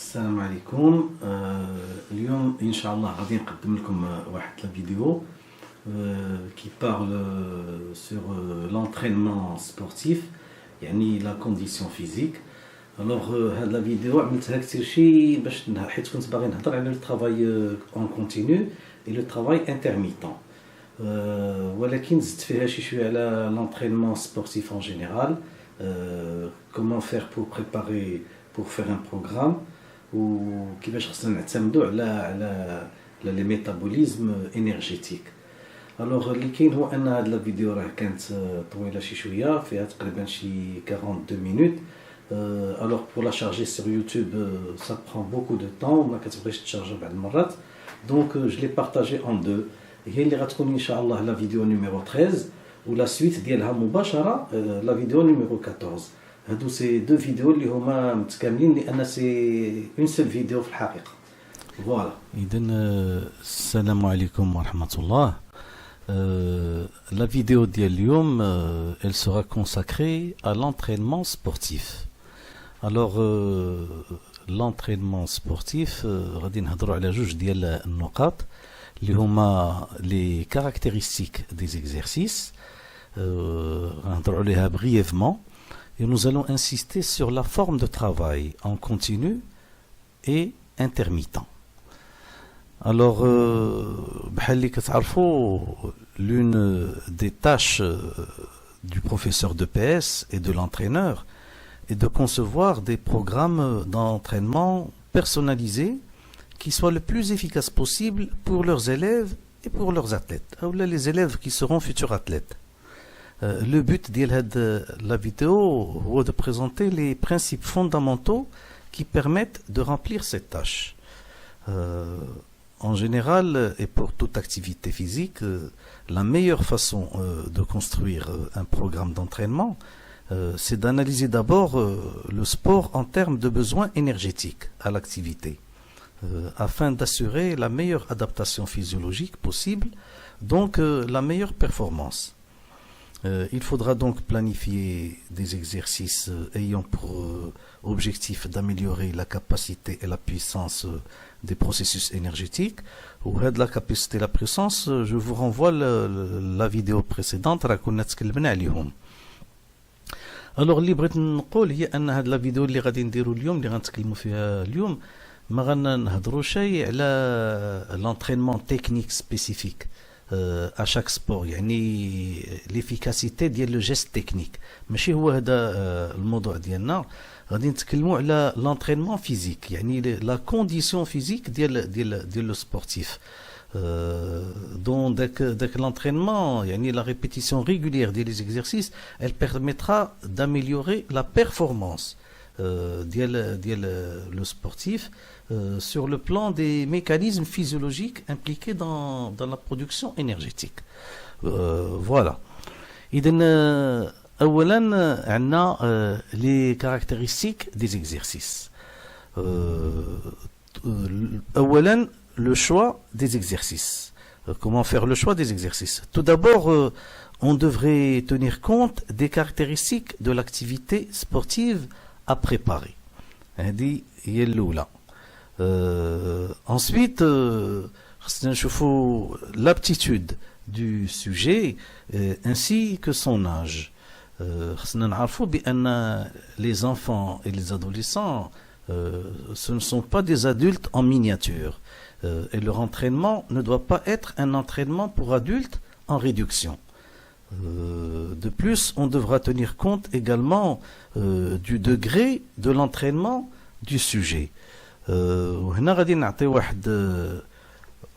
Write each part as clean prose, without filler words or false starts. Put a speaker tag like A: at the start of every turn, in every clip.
A: السلام عليكم. اليوم ان شاء الله غادي نقدم لكم واحد لا فيديو qui parle sur l'entraînement sportif, يعني la condition physique. Alors هاد لا فيديو عملتها كثير شي باش حيت كنت باغي نهضر على لو travail en continu et le travail intermittent. ولكن زدت فيها شي شويه على l'entraînement sportif en général, comment faire pour préparer pour faire un programme وكيفاش خصنا نعتمدوا على لي ميتابوليزم انرجيتيك. الوغ اللي كاين هو ان هاد لا فيديو راه كانت طويله شي شويه، فيها تقريبا شي 42 مينوت. الوغ بور لا شارجي سور يوتيوب سا برون بوكو دو طون وما كتبغيش تشارجا بعض المرات، دونك جو لي بارطاجي اون دو. هي اللي غتكون ان شاء الله لا فيديو نيميرو 13 ولا سويت ديالها مباشره لا فيديو نيميرو 14. هادو سي دو فيديو اللي هما متكاملين لان سي اون سول فيديو في الحقيقه. فوالا
B: اذا السلام عليكم ورحمه الله. La vidéo d'aujourd'hui, elle sera consacrée à l'entraînement sportif. Alors, l'entraînement sportif, غادي نهضروا على جوج ديال النقاط اللي هما les caractéristiques des exercices. غنهضروا عليها brièvement et nous allons insister sur la forme de travail en continu et intermittent. Alors, l'une des tâches du professeur de PS et de l'entraîneur est de concevoir des programmes d'entraînement personnalisés qui soient le plus efficaces possible pour leurs élèves et pour leurs athlètes, ou les élèves qui seront futurs athlètes. Le but de la vidéo est de présenter les principes fondamentaux qui permettent de remplir cette tâche. En général, et pour toute activité physique, la meilleure façon de construire un programme d'entraînement, c'est d'analyser d'abord le sport en termes de besoins énergétiques à l'activité, afin d'assurer la meilleure adaptation physiologique possible, donc la meilleure performance. Il faudra donc planifier des exercices ayant pour objectif d'améliorer la capacité et la puissance des processus énergétiques. Ou de la capacité et la puissance, je vous renvoie la vidéo précédente. Alors, اللي بغيت نقول هي ان هاد لا فيديو اللي غادي نديرو اليوم اللي غنتكلموا فيها اليوم ما غنهضروش على l'entraînement technique spécifique à chaque sport، يعني l'efficacité ديال لو جيست تكنيك ماشي هو هذا الموضوع ديالنا. غادي نتكلموا على l'entraînement physique، يعني la condition physique ديال لو سبورتيف. Donc l'entraînement, la répétition régulière des exercices, elle permettra d'améliorer la performance le sportif sur le plan des mécanismes physiologiques impliqués dans la production énergétique. Voilà. أولا عندنا les caractéristiques des exercices. أولا le choix des exercices. Comment faire le choix des exercices? Tout d'abord, on devrait tenir compte des caractéristiques de l'activité sportive à préparer. Ensuite, l'aptitude du sujet ainsi que son âge. Les enfants et les adolescents, ce ne sont pas des adultes en miniature. Et leur entraînement ne doit pas être un entraînement pour adultes en réduction. De plus, on devra tenir compte également du degré de l'entraînement du sujet. وهنا غادي نعطي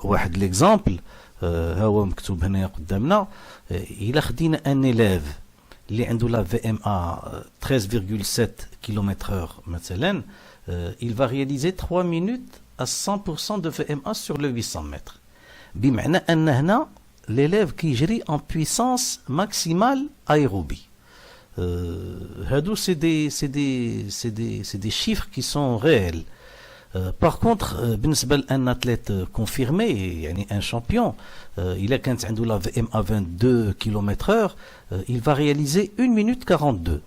B: واحد l'exemple. هو مكتوب هنا قدامنا. إلا خدينا un élève اللي عنده la VMA 13,7 km/h مثلا, il va réaliser 3 minutes à 100% de VMA sur le 800 mètres. بمعنى أن هنا l'élève qui gère en puissance maximale aérobie. هادو c'est des chiffres qui sont réels. Par contre, بالنسبة لأن athlète confirmé, يعني un champion, إلا كانت عنده la VMA 22 km/h, il va réaliser 1 minute 42,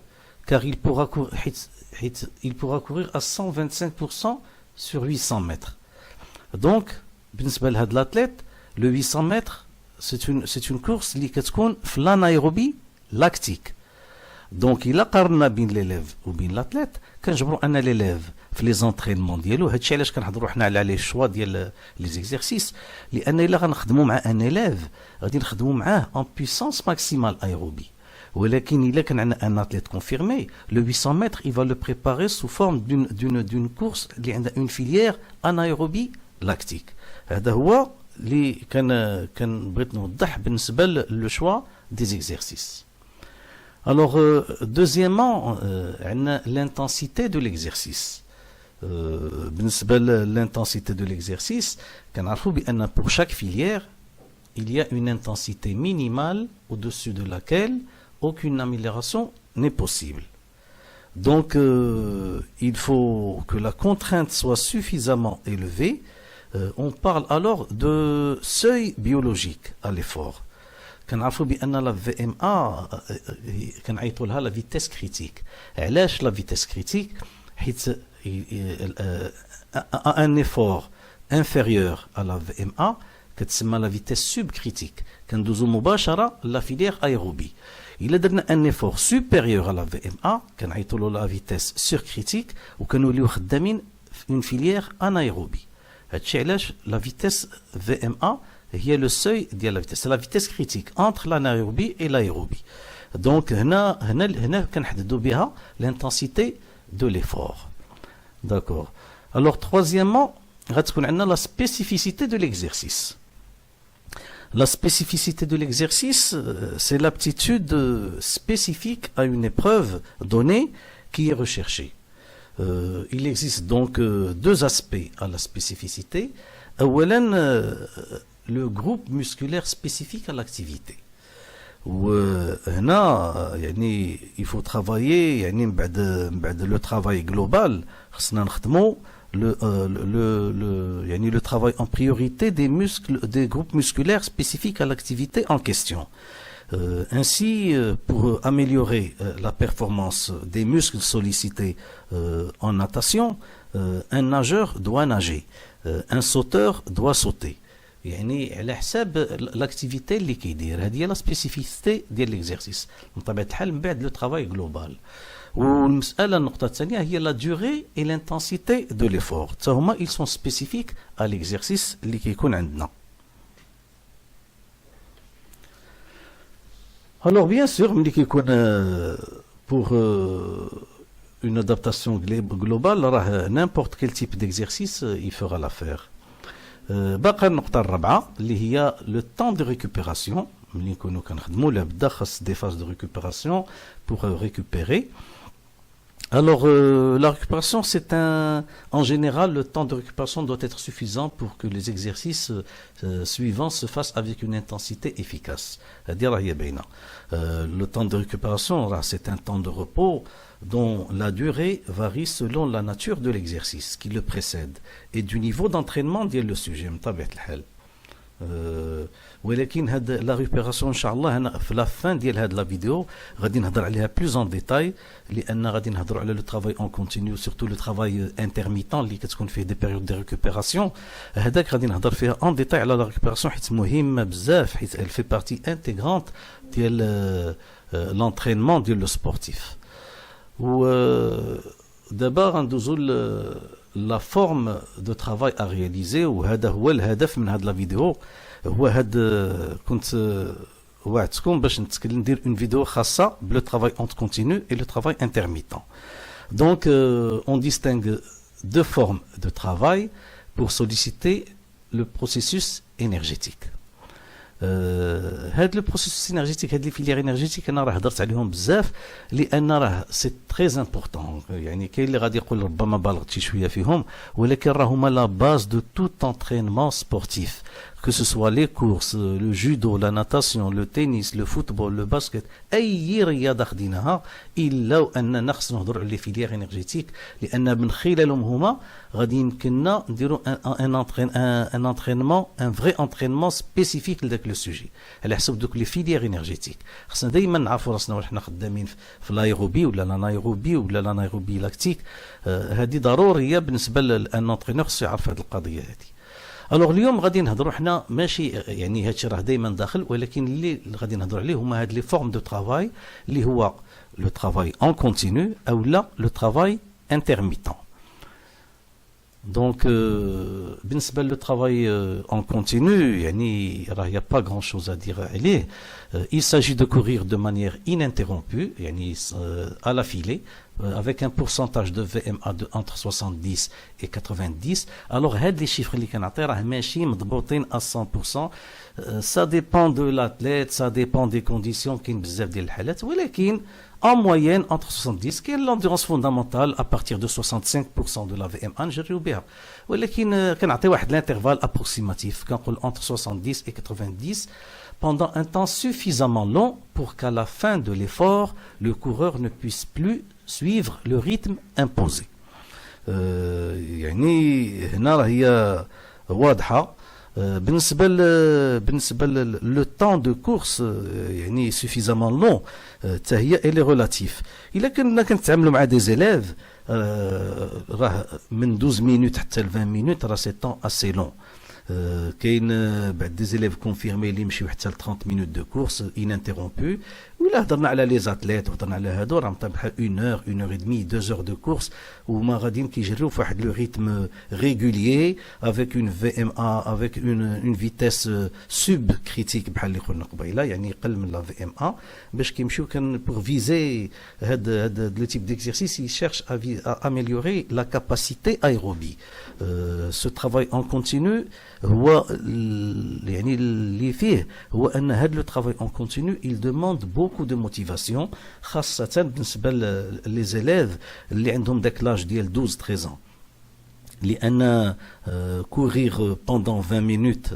B: car il pourra courir à 125% sur 800 mètres. Donc, بالنسبة لهاد l'athlète, le 800 mètres, c'est une course اللي كتكون في l'anaérobie lactique. Donc, il a قارنا بين l'élève وبين l'athlète, كنجبروا أن l'élève في لي زونطرينمون ديالو. هادشي علاش كنهضروا حنا على لي شوا ديال لي زيكزيرسيس، لأن إلا غنخدموا مع ان élève غادي نخدموا معاه en puissance maximale aérobie. ولكن إلا كان عندنا un athlète confirmé, le 800 mètres, il va le préparer sous forme d'une course اللي عندها une filière anaérobie lactique. هذا هو اللي كان بغيت نوضح بالنسبة لو شوا des exercices. Alors, deuxièmement, l'intensité de l'exercice. بالنسبة l'intensité de l'exercice, كنعرفوا بأن pour chaque filière, il y a une intensité minimale au-dessus de laquelle aucune amélioration n'est possible. Donc, il faut que la contrainte soit suffisamment élevée. On parle alors de seuil biologique à l'effort. كنعرفوا بأن la VMA كنعيطوا لها la vitesse critique. علاش la vitesse critique؟ حيت à un effort inférieur à la VMA كتسمى la vitesse subcritique. كندوزو مباشرة la filière aérobie. إلا درنا un effort supérieur à la VMA كنعيطوا له la vitesse surcritique وكنوليو خدامين une filière anaérobie. هادشي علاش la vitesse VMA هي le seuil ديال la vitesse. C'est la vitesse critique entre l'anaérobie et l'aérobie. Donc هنا كنحددوا بها l'intensité de l'effort. D'accord. Alors troisièmement, غتكون عندنا la spécificité de l'exercice. La spécificité de l'exercice, c'est l'aptitude spécifique à une épreuve donnée qui est recherchée. Il existe donc deux aspects à la spécificité. Le groupe musculaire spécifique à l'activité. وهنا يعني il faut travailler يعني بعد le travail global خصنا نخدموا le travail en priorité des muscles, des groupes musculaires spécifiques à l'activité en question. Ainsi, pour améliorer la performance des muscles sollicités en natation, un nageur doit nager, un sauteur doit sauter. يعني على حساب l'activité اللي كيدير. هذه هي la spécificité ديال l'exercice. بطبيعة الحال من بعد le travail global. والمسألة النقطة الثانية هي la durée et l'intensité de l'effort. تا هما ils sont spécifiques à l'exercice اللي كيكون عندنا. Alors bien sûr ملي كيكون pour une adaptation globale راه n'importe quel type d'exercice il fera l'affaire. باقي النقطة الرابعة اللي هي le temps de récupération. ملي نكونوا كنخدموا لابد خاص des phases de récupération pour récupérer. Alors, la récupération, en général, le temps de récupération doit être suffisant pour que les exercices suivants se fassent avec une intensité efficace. Le temps de récupération, c'est un temps de repos dont la durée varie selon la nature de l'exercice qui le précède et du niveau d'entraînement ديال le sujet. ولكن هاد لا ريكوبيراسيون ان شاء الله هنا في لا فان ديال هاد لا فيديو غادي نهضر عليها بلوز ان ديتاي، لان غادي نهضروا على لو ترافاي اون كونتينيو سورتو لو ترافاي انترميتون اللي كتكون فيه دي بيريود دي ريكوبيراسيون. هذاك غادي نهضر فيها ان ديتاي على لا ريكوبيراسيون حيت مهمه بزاف، حيت elle fait partie intégrante ديال l'entraînement ديال لو سبورتيف. و دابا غندوزو لا فورم دو ترافاي ا رياليزي، وهذا هو الهدف من هاد لا فيديو. هو هاد كنت وعدتكم باش ندير اون فيديو خاصه بلو ترافاي اونت كونتينيو اي لو ترافاي انترميتون. دونك on distingue deux formes de travail pour solliciter le processus énergétique. هاد لو بروسيسوس انرجيتيك، هاد لي فيليير انرجيتيك انا راه هضرت عليهم بزاف، لان راه سي تري امبورطون. يعني كاين اللي غادي يقول ربما بالغت شي شويه فيهم، ولكن راه هما لا باز دو توت انترينمون سبورتيف. que ce soit les courses, le judo, la natation, le tennis, le football, le basket, أي رياضة خديناها إلا أننا خصنا نهضروا على لي فيليير انرجيتيك لأن من خلالهم هما غادي يمكننا نديروا ان انترينمون ان فري انترينمون سبيسيفيك لذاك لو سوجي على حسب دوك لي فيليير انرجيتيك. خصنا دائما نعرفوا راسنا وحنا خدامين في الايروبي ولا الانايروبي ولا الانايروبي لاكتيك. هذه ضروريه بالنسبه لان انترينور خصو يعرف هذه القضيه هذه. الوغ اليوم غادي نهضروا حنا ماشي يعني هادشي راه دائما داخل، ولكن اللي غادي نهضروا عليه هما هاد لي فورم دو ترافاي اللي هو لو ترافاي اون كونتينو او لا لو ترافاي انترميتون. Donc, بالنسبة le travail en continu, il n'y a pas grand chose à dire. Il s'agit de courir de manière ininterrompue, à la filée, avec un pourcentage de VMA entre 70 et 90. Alors, les chiffres اللي كنعطي راه ماشي مضبوطين à 100%. Ça dépend de l'athlète, ça dépend des conditions كاين بزاف ديال الحالات، ولكن en moyenne entre 70 qui est l'endurance fondamentale à partir de 65% de la VMA نجريو بها، ولكن كنعطي واحد l'intervalle approximatif كنقول entre 70 et 90 pendant un temps suffisamment long pour qu'à la fin de l'effort le coureur ne puisse plus suivre le rythme imposé. يعني هنا راه هي واضحه. بالنسبه لو طون دو كورس يعني سوفيزامون لون حتى هي الي ريلاتيف. الا كنا كنتعاملوا مع دي زيليف راه من 12 مينوت حتى ل 20 مينوت راه سي طون اسي لون. كاين بعد دي زيليف كونفيرمي اللي يمشيو حتى ل 30 مينوت دو كورس انانتيرومبو. ولا هضرنا على لي زاتليت وهضرنا على هادو راه بحال 1 اور 1 اور دمي 2 اور دو كورس وما غاديين كيجريو في واحد لو ريتم ريغوليي افيك اون في ام ا افيك اون فيتيس سوب كريتيك بحال اللي قلنا قبيله، يعني يقل من لا في ام ا باش كيمشيو كان بور فيزي هاد لو تيب ديكزيرسيس يشيرش ا اميليوري لا كاباسيتي ايروبي. سو ترافاي اون كونتينو هو يعني اللي فيه هو ان هاد لو ترافاي اون كونتينو il demande beaucoup de motivation خاصة بالنسبة لي زيليف اللي عندهم داك لاج ديال 12 13 ans. لأن courir pendant 20 minutes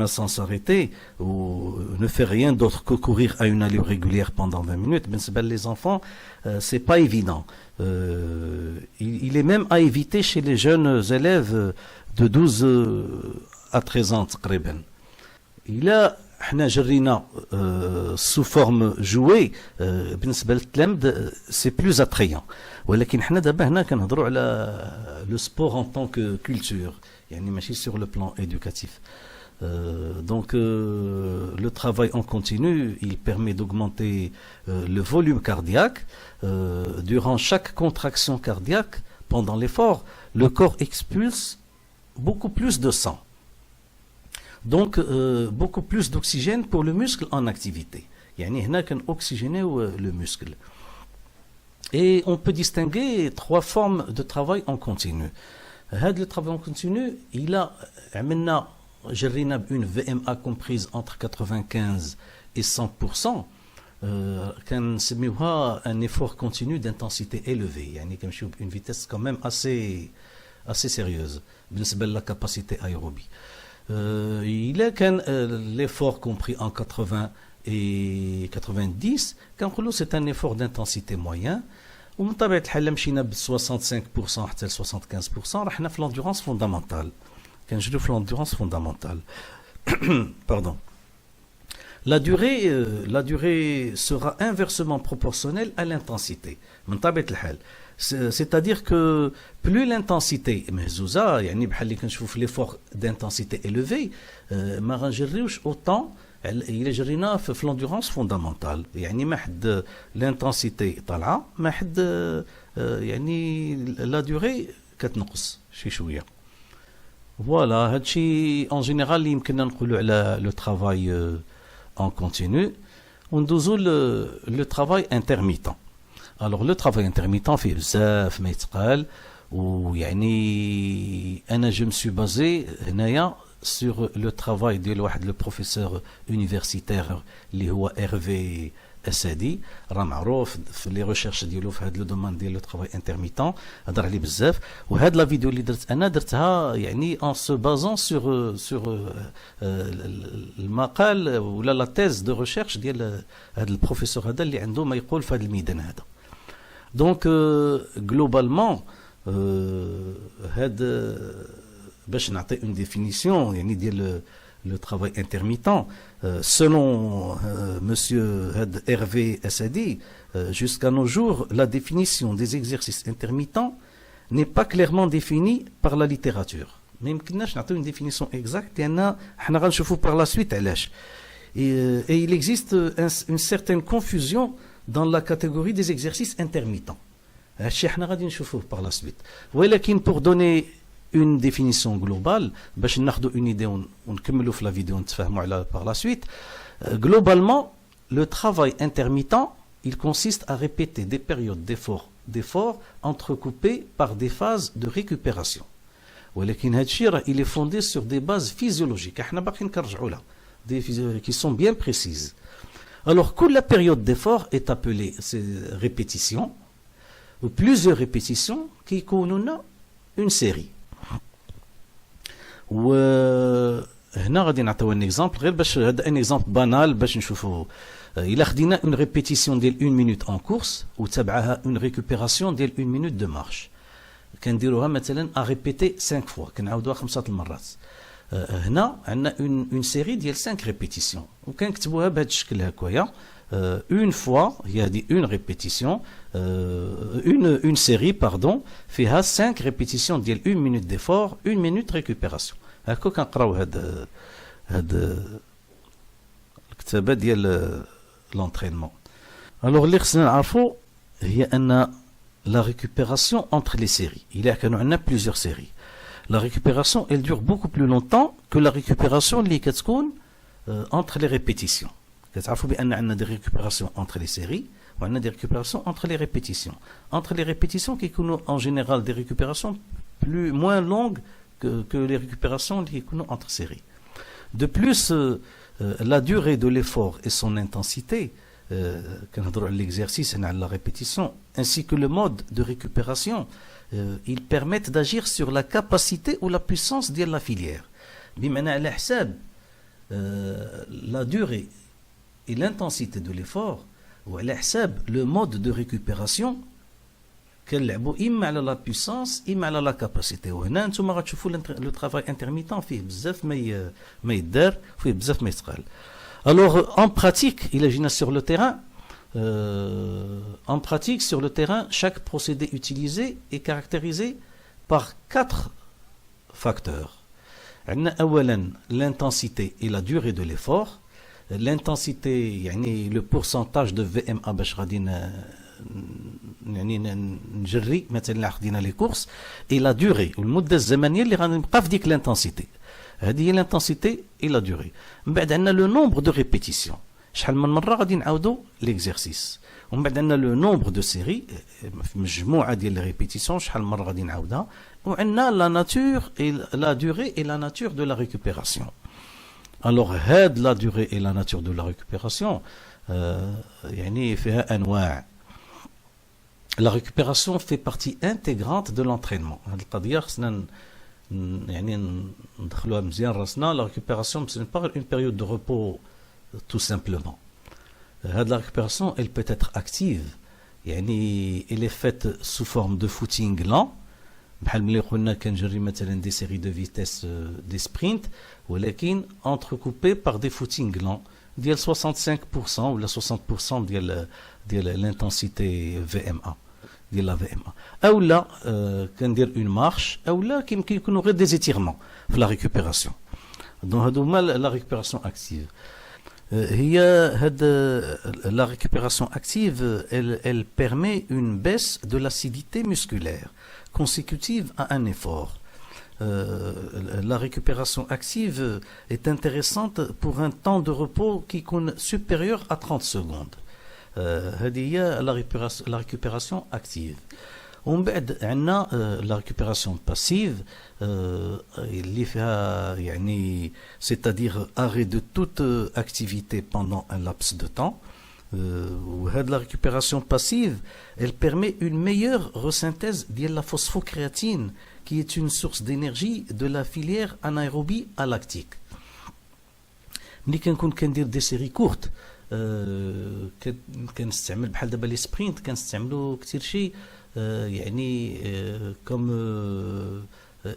B: sans s'arrêter ou ne faire rien d'autre que courir à une allure régulière pendant 20 minutes, بالنسبة les enfants c'est pas évident. Il est même à éviter chez les jeunes élèves de 12 à 13 ans تقريبا. إلا حنا جرينا sous forme jouée بالنسبه للتلامذ سي بلوز اتريان، ولكن حنا دابا هنا كنهضروا على لو سبور ان طون كو كولتور يعني ماشي سور لو بلان éducatif. Donc le travail en continu il permet d'augmenter le volume cardiaque. Durant chaque contraction cardiaque pendant l'effort le corps expulse beaucoup plus de sang, donc beaucoup plus d'oxygène pour le muscle en activité. يعني هنا كنوكسيجينيو le muscle. Et on peut distinguer 3 formes de travail en continu. هذا le travail en continu il a عملنا جرينا une VMA comprise entre 95 et 100%. كنسميوها un effort continu d'intensité élevée، يعني كنمشيو une vitesse quand même assez sérieuse بالنسبة la capacité aérobie. Il a qu'un l'effort compris en 80 et 90 كنقولوا c'est un effort d'intensité moyen. ومن طبيعة الحال مشينا ب 65% حتى ل 75% راه حنا في l'endurance fondamentale كنجريو في l'endurance fondamentale. Pardon. La durée sera inversement proportionnelle à l'intensité من طبيعة الحال. C'est-à-dire que plus l'intensité مهزوزة يعني بحال اللي كنشوفوا في l'effort d'intensité élevée ما غنجريوش autant إلا جرينا في l'endurance fondamentale. يعني ما حد l'intensité طالعة ما حد يعني la durée كتنقص شي شوية. Voilà هادشي en général اللي يمكننا نقولوا على le travail en continu. وندوزو le travail intermittent. Alors le travail intermittent فيه بزاف ما يتقال، ويعني أنا je me suis basé هنايا sur le travail ديال واحد le professeur universitaire اللي هو Hervé اسادي راه معروف في لي ريشيرش ديالو في هذا لو دومين ديال لو ترافاي انترميتون هضر عليه بزاف. وهاد لا فيديو اللي درت انا درتها يعني ان سو بازون سور المقال ولا لا تيز دو ريشيرش ديال هذا البروفيسور هذا اللي عنده ما يقول في هذا الميدان هذا. دونك جلوبالمون هاد باش نعطي اون ديفينيسيون يعني ديال le travail intermittent, selon monsieur Hervé Assadi, jusqu'à nos jours, la définition des exercices intermittents n'est pas clairement définie par la littérature. Mais يمكنناش نعطيو une définition exacte لأن حنا غنشوفوا par la suite علاش. Et il existe une certaine confusion dans la catégorie des exercices intermittents. هادشي حنا غادي نشوفوه par la suite. ولكن pour donner une définition globale, باش ناخذوا une idée ونكملوا في la vidéo ونتفاهموا على par la suite. Globalement, le travail intermittent, il consiste à répéter des périodes d'effort entrecoupées par des phases de récupération. ولكن هادشي راه il est fondé sur des bases physiologiques. احنا باقيين كنرجعوا لها qui sont bien précises. Alors, كل période d'effort est appelée répétition ou plusieurs répétitions qui يكونوا لنا une série. وهنا غادي نعطيو ان اكزامبل غير باش هذا ان اكزامبل بانال باش نشوفوا. الا خدينا اون ريبيتيسيون ديال 1 مينوت اون كورس وتبعها اون ريكوبيراسيون ديال 1 مينوت دو مارش كنديروها مثلا ا ريبيتي 5 فوا كنعاودوها 5 المرات. هنا عندنا اون سيري ديال 5 ريبيتيسيون وكنكتبوها بهذا الشكل هكايا. اون فوا هي هذه اون ريبيتيسيون اون سيري باردون فيها 5 ريبيتيسيون ديال 1 مينوت ديفور 1 مينوت ريكوبيراسيون. هكا كنقراو هاد الكتابه ديال لونترينمون. الوغ اللي خصنا نعرفو هي ان لا ريكوبيراسيون انتر لي سيري الا كانوا عندنا بليزيور سيري لا ريكوبيراسيون elle dure beaucoup plus longtemps que la récupération اللي كتكون entre les répétitions. كتعرفوا بان عندنا دي ريكوبيراسيون entre les séries وعندنا دي ريكوبيراسيون entre les répétitions. Entre les répétitions كيكونوا en général des récupérations moins longues que les récupérations qui sont entre séries. De plus, la durée de l'effort et son intensité, l'exercice et la répétition, ainsi que le mode de récupération, ils permettent d'agir sur la capacité ou la puissance de la filière. بمعنى على حساب la durée et l'intensité de l'effort وعلى حساب le mode de récupération كنلعبوا اما على لا بويسانس اما على لا كاباسيتي. وهنا نتوما غتشوفوا لو طرافاي انترميتون فيه بزاف ما يدار فيه بزاف ما يتقال. الوغ ان براتيك الى جينا سور لو تيران en pratique sur le terrain chaque procédé utilisé est caractérisé par 4 facteurs. عندنا اولا l'intensité et la durée de l'effort. L'intensité يعني le pourcentage de VMA باش غادي يعني نجري مثلا خدينا لي كورس اي لا دوري والمده الزمنيه اللي غنبقى في ديك الانتنسيتي. هذه هي الانتنسيتي اي لا دوري. من بعد عندنا لو نومبر دو ريبيتيسيون شحال من مره غادي نعاودوا ليكزيرسيس. ومن بعد عندنا لو نومبر دو سيري مجموعه ديال لي ريبيتيسيون شحال من مره غادي نعاودها. وعندنا لا ناتور اي لا دوري اي لا ناتور دو لا ريكوبيراسيون. الوغ هاد لا دوري اي لا ناتور دو لا ريكوبيراسيون يعني فيها انواع. La récupération fait partie intégrante de l'entraînement. هذه القضية خصنا يعني ندخلوها مزيان راسنا. La récupération ce n'est pas une période de repos tout simplement. هذه la récupération elle peut être active يعني elle est faite sous forme de footing lent بحال ملي قلنا كنجري مثلا des séries de vitesse des sprints ولكن entrecoupées par des footings lents ديال 65% ولا 60% ديال l'intensité VMA ديال لا VMA. او لا كندير اون مارش او لا كيمكن يكونوا غير دي زيتيرمون في لا ريكوبيراسيون. دونك هادو هما لا ريكوبيراسيون اكتيف. هي هاد لا ريكوبيراسيون اكتيف elle permet une baisse de l'acidité musculaire consécutive à un effort. La récupération active est intéressante pour un temps de repos qui est supérieur à 30 secondes. هذه هي la récupération active. ومن بعد عندنا la récupération passive اللي فيها يعني c'est-à-dire arrêt de toute activité pendant un laps de temps. La récupération passive, elle permet une meilleure resynthèse de la phosphocréatine, qui est une source d'énergie de la filière anaérobie à lactique. ملي كندير دي سيري كورت كنستعمل بحال دابا لي سبرينت كنستعملوا كثير شي يعني كوم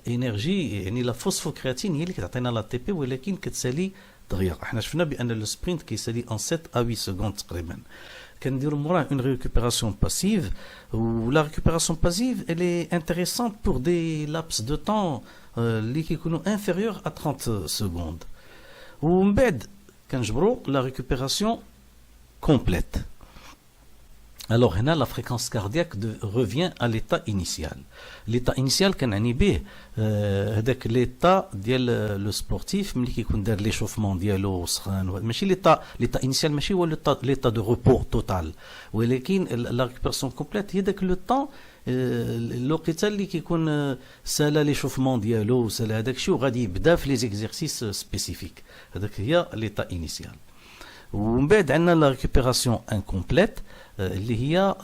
B: انرجي، يعني لا فوسفوكرياتين هي اللي كتعطينا لا تي بي، ولكن كتسالي دغيا. حنا شفنا بان لو سبرينت كيسالي ان 7 ا 8 سكوند تقريبا. كنديروا موراه اون ريكوبيراسيون باسيف، و لا ريكوبيراسيون باسيف elle est intéressante pour des laps de temps اللي كيكونوا inférieurs à 30 secondes. ومن بعد كنجبروا لا ريكوبيراسيون كومبليت. Alors هنا la fréquence cardiaque revient à l'état initial. L'état initial كنعني به هذاك l'état ديال لو سبورتيف ملي كيكون دار ليشوفمون ديالو سخان، ماشي l'état initial ماشي هو l'état de repos total، ولكن la récupération complète هي داك لو طون الوقيته اللي كيكون سالا ليشوفمون ديالو سالا هذاك الشيء وغادي يبدا في لي زيكزيرسيس سبيسيفيك، هذاك هي l'état initial. ومن بعد عندنا لا ريكوبيراسيون انكومبليت اللي هي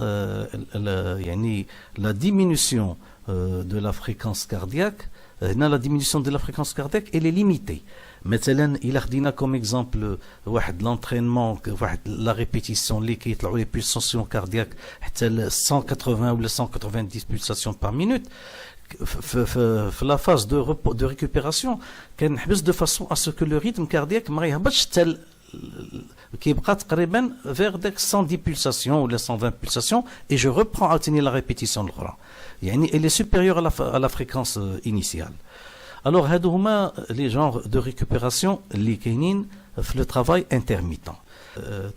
B: يعني لا ديمينيسيون دو لا فريكونس كاردياك. هنا لا ديمينيسيون دو لا فريكونس كاردياك الي ليميتي. مثلا الا خدينا كوم اكزامبل واحد لونترينمون، واحد لا ريبيتيسيون اللي كيطلعوا لي بولساسيون كاردياك حتى ل 180 ولا 190 بولساسيون بار مينوت، في لا فاز دو ريكوبيراسيون كنحبس دو فاسون ا سو كو لو ريتم كاردياك ما يهبطش حتى كيبقى تقريبا vers داك 110 pulsations ولا 120 pulsations et je reprends عاوتاني la répétition الاخرى، يعني elle est supérieure à la fréquence initiale. Alors هادو هما les genres de récupération اللي كاينين في le travail intermittent.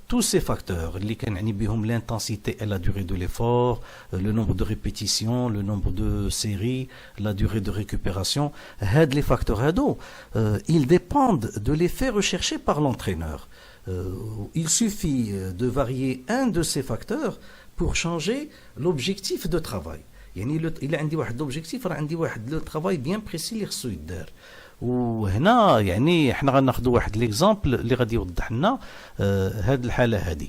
B: Tous ces facteurs اللي كنعني بهم l'intensité et la durée de l'effort, le nombre de répétitions, le nombre de séries, la durée de récupération, هاد les facteurs هادو ils dépendent de l'effet recherché par l'entraîneur. Il suffit de varier un de ces facteurs pour changer l'objectif de travail. يعني إلا عندي واحد l'objectif راه عندي واحد لو travail bien précis اللي خصو يدار. وهنا يعني احنا غناخذوا واحد ليكزامبل اللي غادي يوضح لنا هذه الحاله هذه.